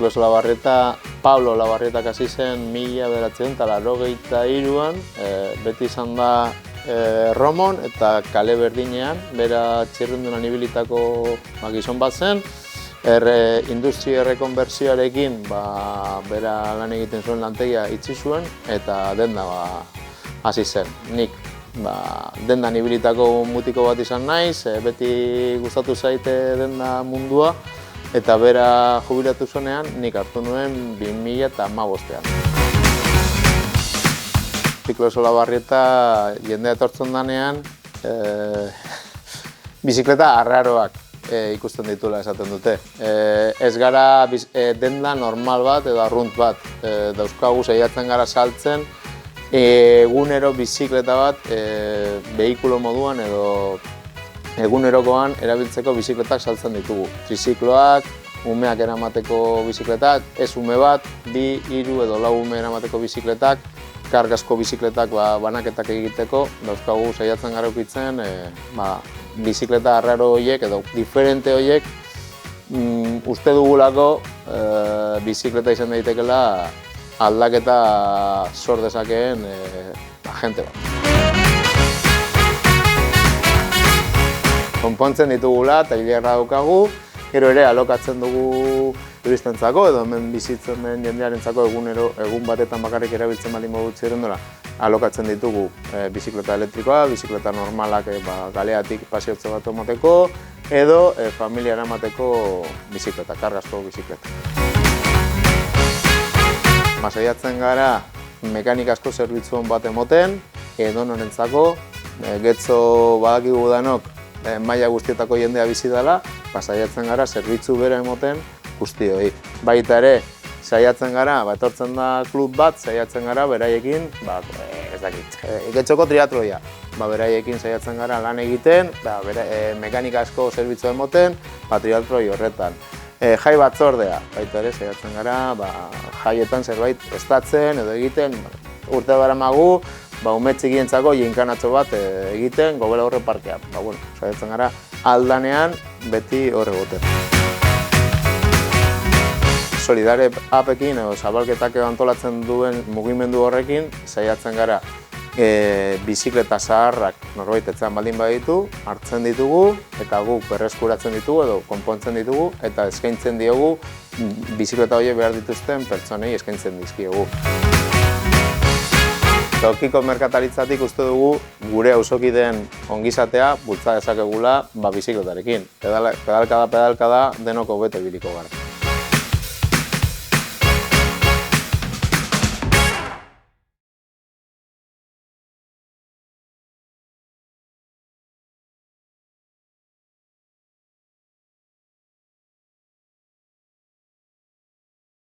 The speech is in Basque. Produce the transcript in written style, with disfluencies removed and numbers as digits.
Niklos Olabarrieta, Pablo Olabarrietak hasi zen 1983an, beti izan da Romon eta kale berdinean, bera txirrindunan ibilitako gizon bat zen. Industria errekonbertsioarekin bera lan egiten zuen lantegia itxi zuen eta denda hasi zen. Nik dendan ibilitako mutiko bat izan naiz, beti gustatu zaite denda mundua, eta bera jubilatu zuenean nik hartu nuen 2015an. Niklos Olabarrieta jendea etortzen danean, bizikleta arraroak ikusten dituela esaten dute. Ez gara denda normal bat edo arrunt bat, dauzkagu saiatzen gara saltzen, egunero bizikleta bat behikulo moduan edo egunerokoan erabiltzeko bizikletak saltzen ditugu. Trizikloak, umeak eramateko bizikletak, ez ume bat, 2, 3 edo 4 ume eramateko bizikletak, kargasko bizikletak banaketak egiteko, dauzkagu saiatzen gara ukitzen bizikleta arraro horiek edo diferente horiek uste dugulako bizikleta izan daitekeela aldaketa sor dezakeen agente bat. Konpontzen ditugula, tailerra daukagu, gero ere alokatzen dugu turistentzako edo hemen bizitzen den jendearentzako egun batetan bakarrik erabiltzen baldin modu txirrindula, alokatzen ditugu bizikleta elektrikoa, bizikleta normalak galeatik pasiotze bat emateko, edo familia eramateko bizikleta, kargasko bizikleta. Saiatzen gara mekanikazko zerbitzu bat emoten, edonorentzako, getxo badakigu danok maila guztietako jendea bizi dela, saiatzen gara zerbitzu bera emoten guztioi. Baita ere, saiatzen gara, etortzen da klub bat, saiatzen gara beraiekin, ez dakit, getxoko triatloia. Beraiekin saiatzen gara lan egiten, mekanikazko zerbitzu emoten, triatloi horretan. Jai batzordea, baita ere, saiatzen gara, jaietan zerbait estatzen edo egiten, urte daramagu, ume txikientzako jinkanatxo bat egiten Gobela Horre parkean. Saiatzen gara aldanean beti horre goten. Solidare apekin edo zabalketak antolatzen duen mugimendu horrekin saiatzen gara bizikleta zaharrak norbait etxean baldin baditu, hartzen ditugu eta guk berreskuratzen ditugu edo konpontzen ditugu eta eskaintzen diogu bizikleta horiek behar dituzten pertsonei eskaintzen dizkiegu. Tokiko merkataritzatik uste dugu gure auzokideen ongizatea bultza dezakegula bizikletarekin. Pedalkada denok hobeto ibiliko gara.